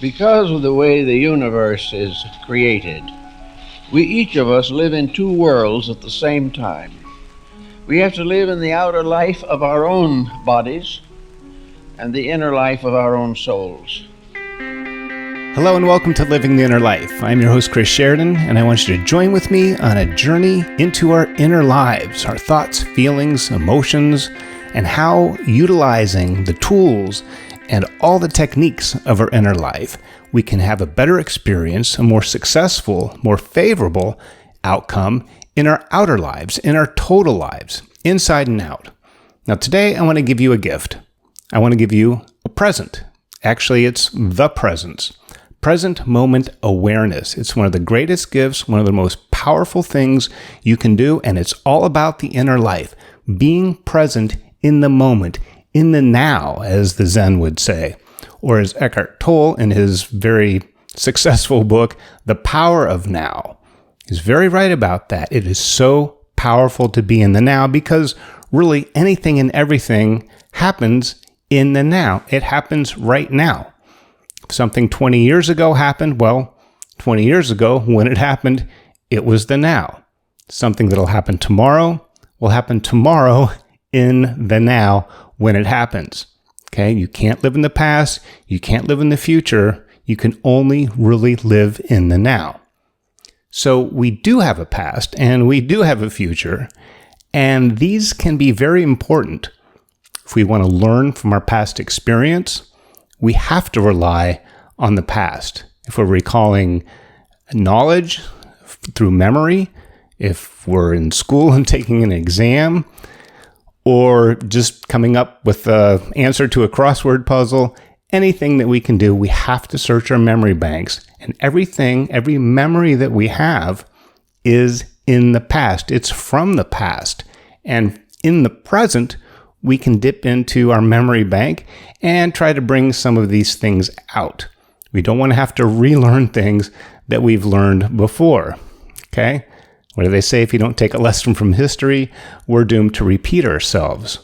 Because of the way the universe is created, we each of us live in two worlds at the same time. We have to live in the outer life of our own bodies and the inner life of our own souls. Hello and welcome to Living the Inner Life. I'm your host, Chris Sheridan, and I want you to join with me on a journey into our inner lives, our thoughts, feelings, emotions, and how utilizing the tools and all the techniques of our inner life, we can have a better experience, a more successful, more favorable outcome in our outer lives, in our total lives, inside and out. Now today, I want to give you a gift. I want to give you a present. Actually, it's the presence. Present moment awareness. It's one of the greatest gifts, one of the most powerful things you can do, and it's all about the inner life. Being present in the moment, in the now, as the Zen would say, or as Eckhart Tolle in his very successful book, The Power of Now. He's very right about that. It is so powerful to be in the now because really anything and everything happens in the now. It happens right now. If something 20 years ago happened, well, 20 years ago when it happened, it was the now. Something that'll happen tomorrow will happen tomorrow in the now when it happens. Okay, you can't live in the past, you can't live in the future, you can only really live in the now. So we do have a past and we do have a future, and these can be very important. If we want to learn from our past experience, we have to rely on the past. If we're recalling knowledge through memory, if we're in school and taking an exam, or just coming up with the answer to a crossword puzzle, anything that we can do, we have to search our memory banks. And every memory that we have is in the past. It's from the past. And in the present, we can dip into our memory bank and try to bring some of these things out. We don't want to have to relearn things that we've learned before. Okay? What do they say? If you don't take a lesson from history, we're doomed to repeat ourselves.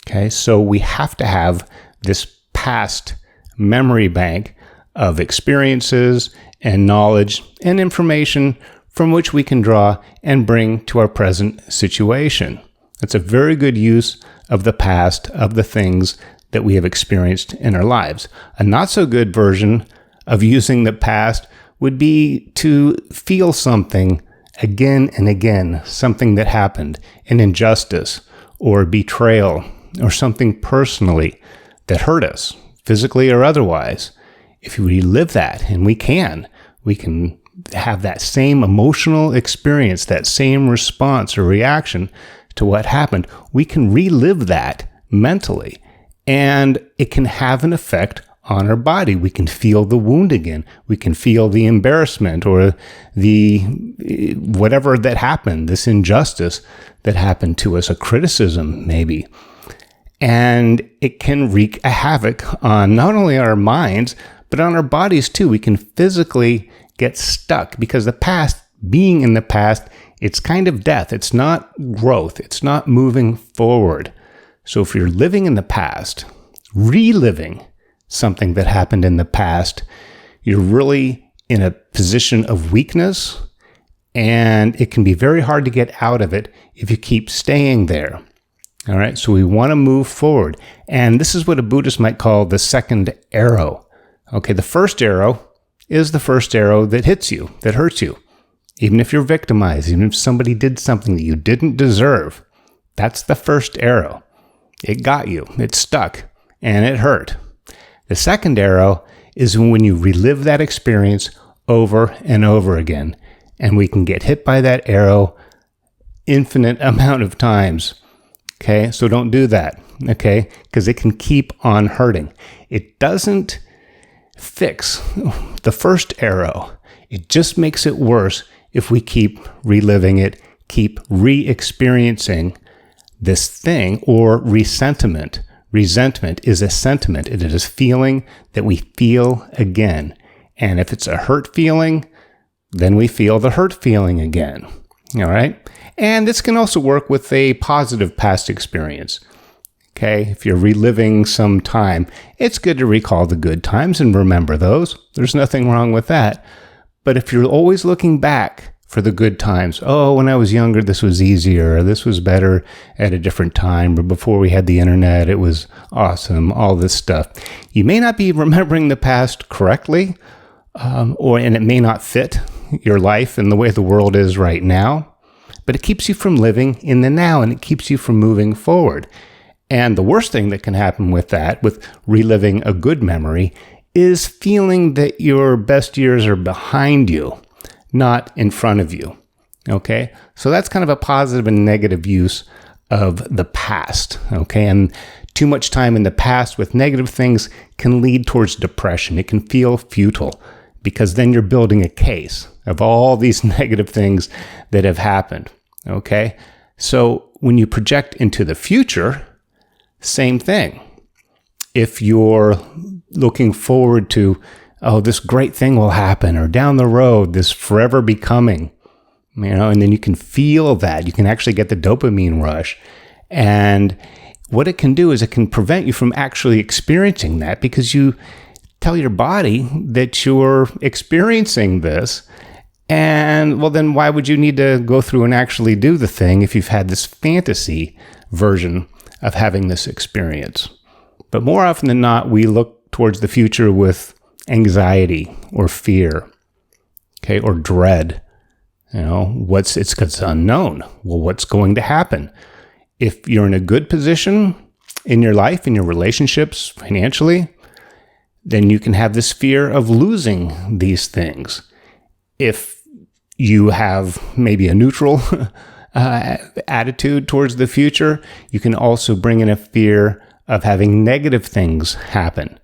Okay, so we have to have this past memory bank of experiences and knowledge and information from which we can draw and bring to our present situation. That's a very good use of the past, of the things that we have experienced in our lives. A not so good version of using the past would be to feel something again and again, something that happened, an injustice or betrayal or something personally that hurt us, physically or otherwise. If we relive that, and we can have that same emotional experience, that same response or reaction to what happened. We can relive that mentally, and it can have an effect on our body. We can feel the wound again. We can feel the embarrassment or the whatever that happened, this injustice that happened to us, a criticism maybe. And it can wreak a havoc on not only our minds, but on our bodies too. We can physically get stuck because the past, being in the past, it's kind of death. It's not growth. It's not moving forward. So if you're living in the past, reliving something that happened in the past, you're really in a position of weakness, and it can be very hard to get out of it if you keep staying there. All right, so we want to move forward. And this is what a Buddhist might call the second arrow. Okay, the first arrow is the first arrow that hits you, that hurts you. Even if you're victimized, even if somebody did something that you didn't deserve, that's the first arrow. It got you, it stuck, and it hurt. The second arrow is when you relive that experience over and over again, and we can get hit by that arrow infinite amount of times. Okay, so don't do that, okay, because it can keep on hurting. It doesn't fix the first arrow. It just makes it worse if we keep reliving it, keep re-experiencing this thing, or resentment. Resentment is a sentiment. It is a feeling that we feel again. And if it's a hurt feeling, then we feel the hurt feeling again. All right? And this can also work with a positive past experience. Okay, if you're reliving some time, it's good to recall the good times and remember those. There's nothing wrong with that. But if you're always looking back for the good times, oh, when I was younger, this was easier, or this was better at a different time, or before we had the internet, it was awesome, all this stuff. You may not be remembering the past correctly, and it may not fit your life and the way the world is right now, but it keeps you from living in the now, and it keeps you from moving forward. And the worst thing that can happen with that, with reliving a good memory, is feeling that your best years are behind you, not in front of you. Okay? So that's kind of a positive and negative use of the past. Okay? And too much time in the past with negative things can lead towards depression. It can feel futile because then you're building a case of all these negative things that have happened. Okay? So when you project into the future, same thing. If you're looking forward to, oh, this great thing will happen, or down the road, this forever becoming, and then you can feel that. You can actually get the dopamine rush. And what it can do is it can prevent you from actually experiencing that because you tell your body that you're experiencing this. And well, then why would you need to go through and actually do the thing if you've had this fantasy version of having this experience? But more often than not, we look towards the future with anxiety or fear, okay, or dread. It's unknown. Well, what's going to happen? If you're in a good position in your life, in your relationships, financially, then you can have this fear of losing these things. If you have maybe a neutral attitude towards the future, you can also bring in a fear of having negative things happen.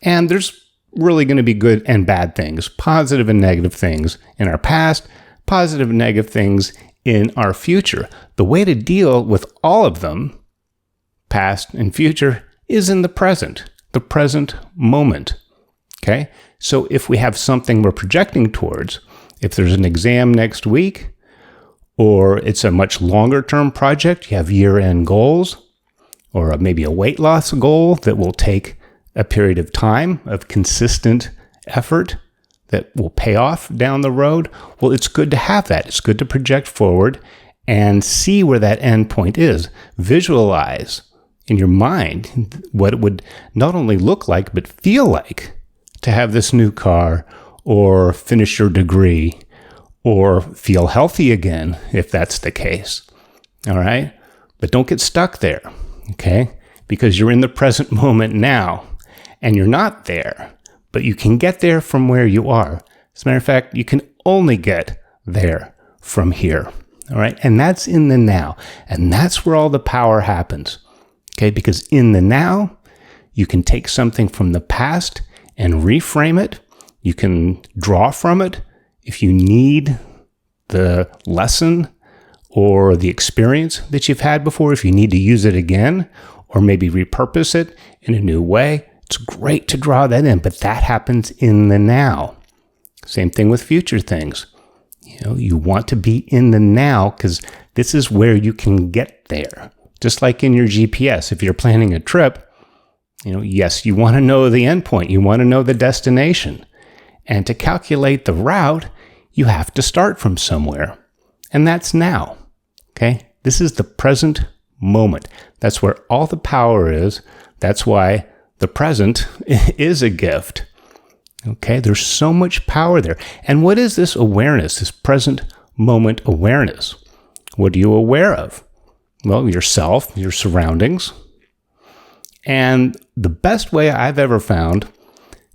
And there's really going to be good and bad things, positive and negative things in our past, positive and negative things in our future. The way to deal with all of them, past and future, is in the present moment. Okay? So if we have something we're projecting towards, if there's an exam next week, or it's a much longer term project, you have year-end goals, or maybe a weight loss goal that will take a period of time of consistent effort that will pay off down the road. Well, it's good to have that. It's good to project forward and see where that end point is. Visualize in your mind what it would not only look like, but feel like to have this new car, or finish your degree, or feel healthy again, if that's the case. All right? But don't get stuck there, okay? Because you're in the present moment now, and you're not there, but you can get there from where you are. As a matter of fact, you can only get there from here, all right? And that's in the now, and that's where all the power happens, okay? Because in the now, you can take something from the past and reframe it. You can draw from it if you need the lesson or the experience that you've had before, if you need to use it again, or maybe repurpose it in a new way. It's great to draw that in, but that happens in the now. Same thing with future things. You want to be in the now because this is where you can get there. Just like in your GPS, if you're planning a trip, yes, you want to know the endpoint. You want to know the destination. And to calculate the route, you have to start from somewhere. And that's now. Okay? This is the present moment. That's where all the power is. That's why the present is a gift. Okay? There's so much power there. And what is this awareness, this present moment awareness? What are you aware of? Well, yourself, your surroundings. And the best way I've ever found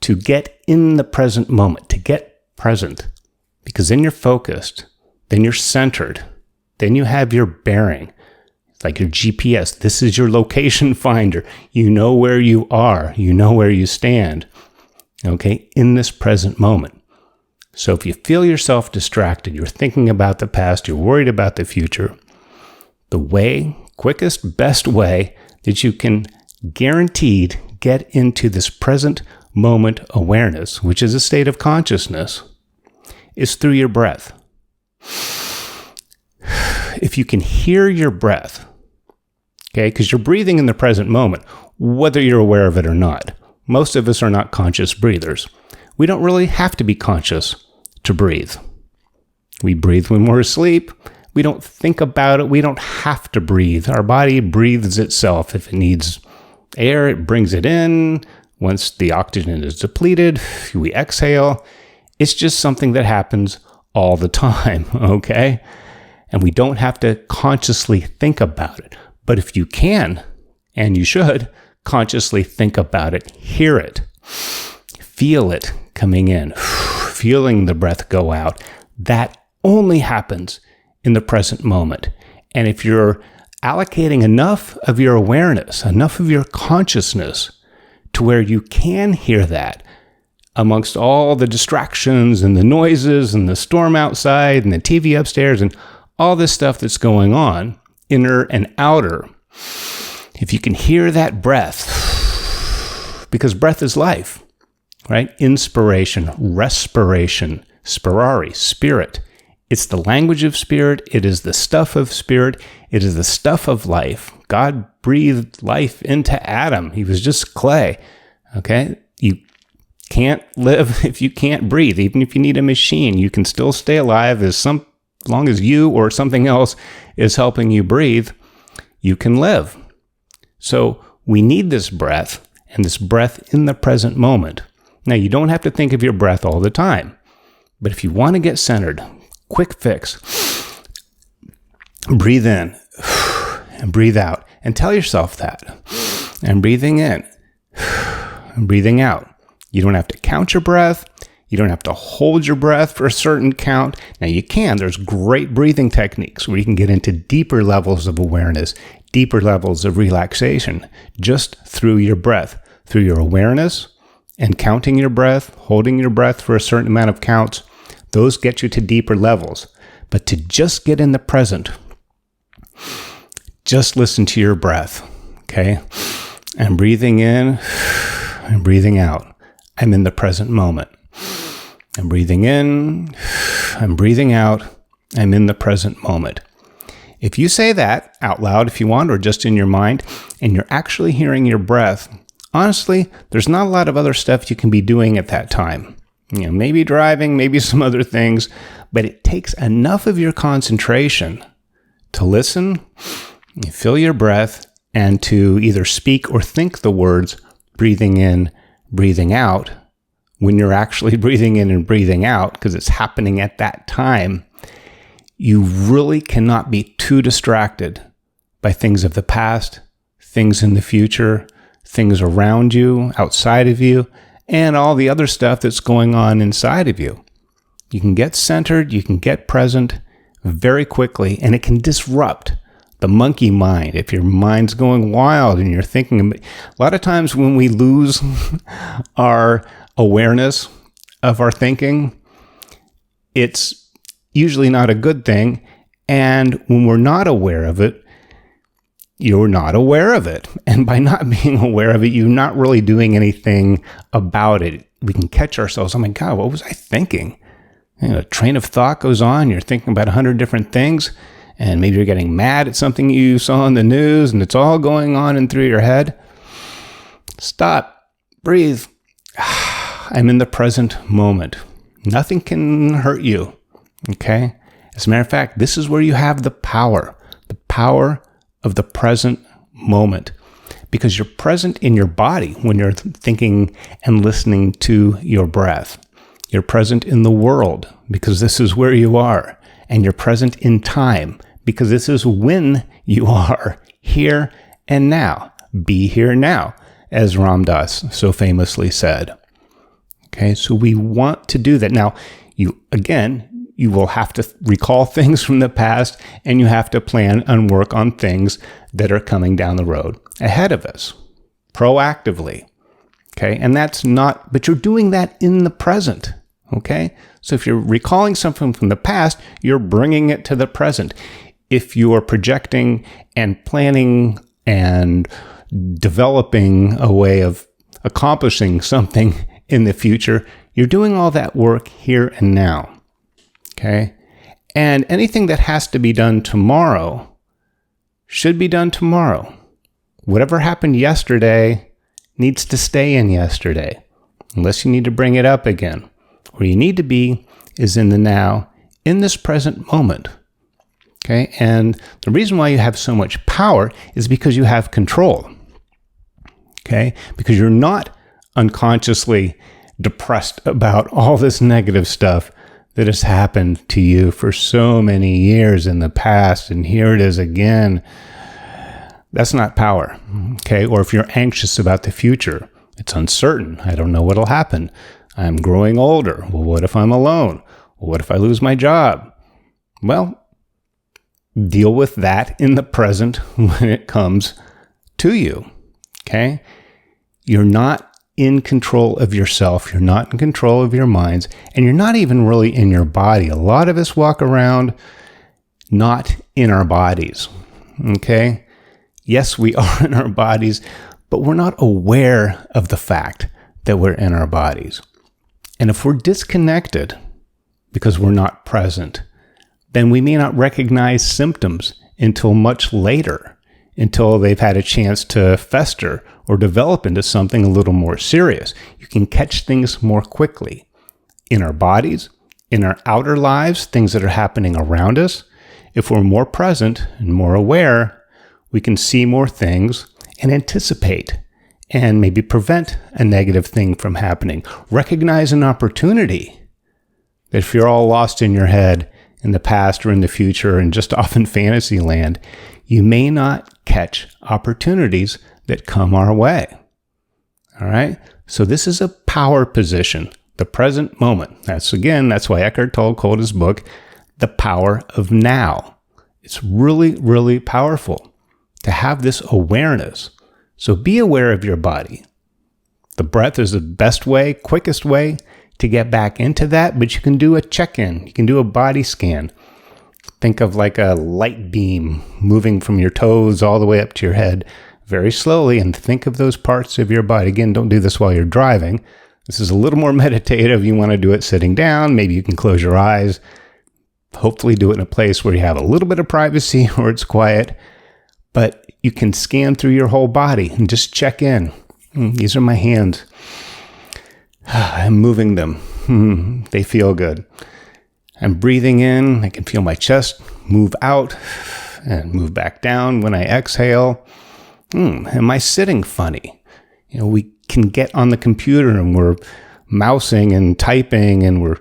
to get in the present moment, to get present, because then you're focused, then you're centered, then you have your bearing. It's like your GPS. This is your location finder. You know where you are. You know where you stand, okay, in this present moment. So if you feel yourself distracted, you're thinking about the past, you're worried about the future, the quickest, best way that you can guaranteed get into this present moment awareness, which is a state of consciousness, is through your breath. If you can hear your breath, okay? Because you're breathing in the present moment, whether you're aware of it or not. Most of us are not conscious breathers. We don't really have to be conscious to breathe. We breathe when we're asleep. We don't think about it. We don't have to breathe. Our body breathes itself. If it needs air, it brings it in. Once the oxygen is depleted, we exhale. It's just something that happens all the time, okay? And we don't have to consciously think about it. But if you can, and you should, consciously think about it, hear it, feel it coming in, feeling the breath go out, that only happens in the present moment. And if you're allocating enough of your awareness, enough of your consciousness to where you can hear that amongst all the distractions and the noises and the storm outside and the TV upstairs and all this stuff that's going on, inner and outer, if you can hear that breath, because breath is life, right? Inspiration, respiration, spirare, spirit. It's the language of spirit. It is the stuff of spirit. It is the stuff of life. God breathed life into Adam. He was just clay, okay? You can't live if you can't breathe. Even if you need a machine, you can still stay alive as long as you or something else is helping you breathe, you can live. So we need this breath, and this breath in the present moment. Now, you don't have to think of your breath all the time, but if you want to get centered, quick fix, breathe in and breathe out, and tell yourself that. And breathing in and breathing out. You don't have to count your breath. You don't have to hold your breath for a certain count. Now you can. There's great breathing techniques where you can get into deeper levels of awareness, deeper levels of relaxation, just through your breath, through your awareness and counting your breath, holding your breath for a certain amount of counts. Those get you to deeper levels. But to just get in the present, just listen to your breath, okay? And breathing in and breathing out. I'm in the present moment. I'm breathing in, I'm breathing out, I'm in the present moment. If you say that out loud if you want, or just in your mind, and you're actually hearing your breath, honestly, there's not a lot of other stuff you can be doing at that time. Maybe driving, maybe some other things, but it takes enough of your concentration to listen, you feel your breath, and to either speak or think the words breathing in, breathing out, when you're actually breathing in and breathing out, because it's happening at that time. You really cannot be too distracted by things of the past, things in the future, things around you, outside of you, and all the other stuff that's going on inside of you. You can get centered, you can get present very quickly, and it can disrupt the monkey mind. If your mind's going wild and you're thinking, a lot of times when we lose our awareness of our thinking, it's usually not a good thing. And when we're not aware of it, you're not aware of it. And by not being aware of it, you're not really doing anything about it. We can catch ourselves. Oh my God, what was I thinking? A train of thought goes on. You're thinking about 100 different things. And maybe you're getting mad at something you saw in the news, and it's all going on and through your head. Stop. Breathe. I'm in the present moment. Nothing can hurt you. Okay? As a matter of fact, this is where you have the power of the present moment, because you're present in your body when you're thinking and listening to your breath. You're present in the world because this is where you are, and you're present in time because this is when you are, here and now. Be here now, as Ram Dass so famously said. Okay, so we want to do that. Now, you will have to recall things from the past, and you have to plan and work on things that are coming down the road ahead of us, proactively. Okay, and but you're doing that in the present. Okay, so if you're recalling something from the past, you're bringing it to the present. If you are projecting and planning and developing a way of accomplishing something in the future, you're doing all that work here and now. Okay? And anything that has to be done tomorrow should be done tomorrow. whatever happened yesterday needs to stay in yesterday, unless you need to bring it up again. Where you need to be is in the now, in this present moment. Okay? And the reason why you have so much power is because you have control. Okay? Because you're not unconsciously depressed about all this negative stuff that has happened to you for so many years in the past, and here it is again. That's not power. Okay? Or if you're anxious about the future, it's uncertain. I don't know what'll happen. I'm growing older. Well, what if I'm alone? Well, what if I lose my job? Well, deal with that in the present when it comes to you. Okay? You're not in control of yourself. You're not in control of your minds, and you're not even really in your body. A lot of us walk around not in our bodies. Okay? Yes, we are in our bodies, but we're not aware of the fact that we're in our bodies. And if we're disconnected because we're not present, then we may not recognize symptoms until much later, until they've had a chance to fester or develop into something a little more serious. You can catch things more quickly in our bodies, in our outer lives, things that are happening around us. If we're more present and more aware, we can see more things and anticipate and maybe prevent a negative thing from happening. Recognize an opportunity that if you're all lost in your head in the past or in the future and just off in fantasy land, you may not catch opportunities that come our way. All right? So this is a power position, the present moment. That's why Eckhart Tolle called his book, The Power of Now. It's really, really powerful to have this awareness. So be aware of your body. The breath is the best way, quickest way to get back into that, but you can do a check-in. You can do a body scan. Think of like a light beam moving from your toes all the way up to your head very slowly, and think of those parts of your body. Again, don't do this while you're driving. This is a little more meditative. You want to do it sitting down. Maybe you can close your eyes. Hopefully do it in a place where you have a little bit of privacy or it's quiet. But you can scan through your whole body and just check in. These are my hands. I'm moving them. They feel good. I'm breathing in. I can feel my chest move out and move back down when I exhale. Am I sitting funny? We can get on the computer and we're mousing and typing and we're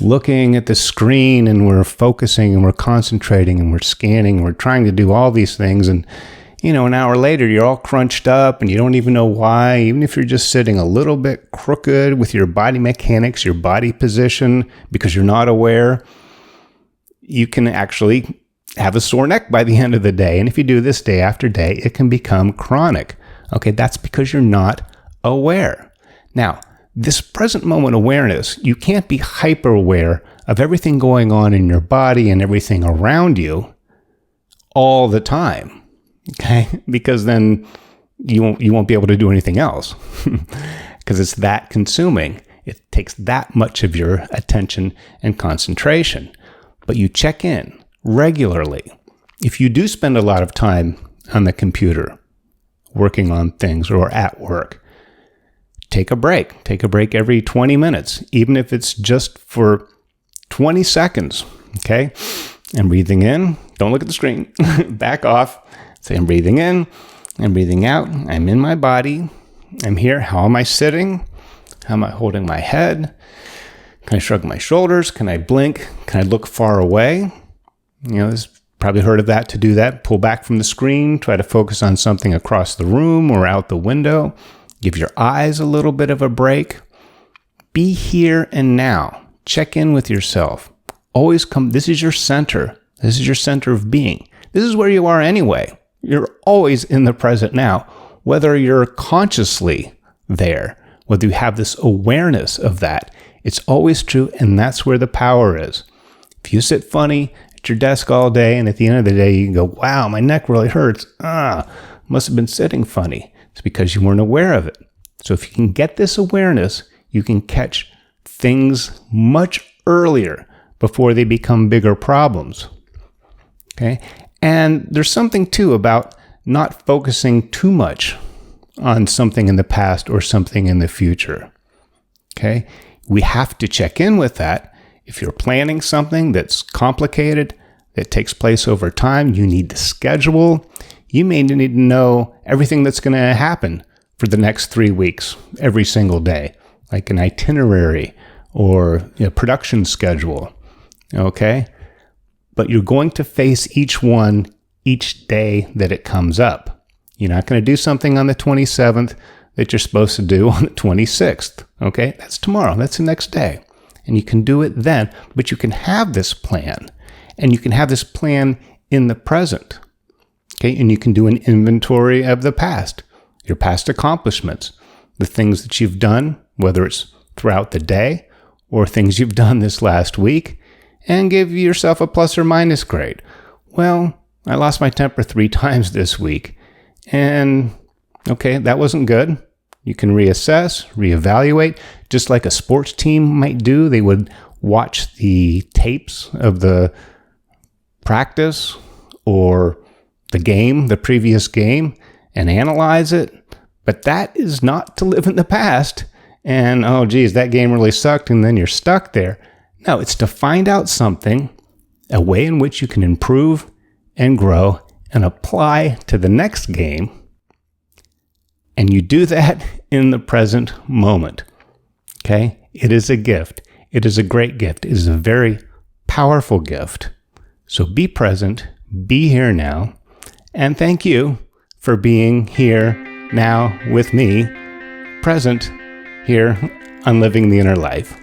looking at the screen and we're focusing and we're concentrating and we're scanning and we're trying to do all these things. And, an hour later, you're all crunched up and you don't even know why. Even if you're just sitting a little bit crooked with your body mechanics, your body position, because you're not aware, you can actually have a sore neck by the end of the day. And if you do this day after day, it can become chronic. Okay, that's because you're not aware. Now, this present moment awareness, you can't be hyper aware of everything going on in your body and everything around you all the time. Okay, because then you won't be able to do anything else because it's that consuming. It takes that much of your attention and concentration. But you check in regularly. If you do spend a lot of time on the computer working on things or at work, take a break. Take a break every 20 minutes, even if it's just for 20 seconds. Okay, I'm breathing in. Don't look at the screen. Back off. Say, I'm breathing in, I'm breathing out, I'm in my body, I'm here. How am I sitting? How am I holding my head? Can I shrug my shoulders? Can I blink? Can I look far away? There's probably heard of that, to do that. Pull back from the screen, try to focus on something across the room or out the window. Give your eyes a little bit of a break. Be here and now. Check in with yourself. Always come, this is your center. This is your center of being. This is where you are anyway. You're always in the present now, whether you're consciously there, whether you have this awareness of that. It's always true, and that's where the power is. If you sit funny at your desk all day, and at the end of the day, you can go, wow, my neck really hurts. Must have been sitting funny. It's because you weren't aware of it. So if you can get this awareness, you can catch things much earlier before they become bigger problems. Okay? And there's something too about not focusing too much on something in the past or something in the future. Okay? We have to check in with that. If you're planning something that's complicated, that takes place over time, you need to schedule. You may need to know everything that's going to happen for the next 3 weeks, every single day, like an itinerary or a production schedule. Okay? But you're going to face each one each day that it comes up. You're not going to do something on the 27th that you're supposed to do on the 26th. Okay? That's tomorrow. That's the next day. And you can do it then, but you can have this plan. And you can have this plan in the present. Okay? And you can do an inventory of the past, your past accomplishments, the things that you've done, whether it's throughout the day or things you've done this last week, and give yourself a plus or minus grade. Well, I lost my temper 3 times this week. And okay, that wasn't good. You can reassess, reevaluate, just like a sports team might do. They would watch the tapes of the practice or the game, the previous game, and analyze it. But that is not to live in the past. And, oh, geez, that game really sucked, and then you're stuck there. No, it's to find out something, a way in which you can improve and grow and apply to the next game. And you do that in the present moment. Okay? It is a gift. It is a great gift. It is a very powerful gift. So be present, be here now, and thank you for being here now with me, present here on Living the Inner Life.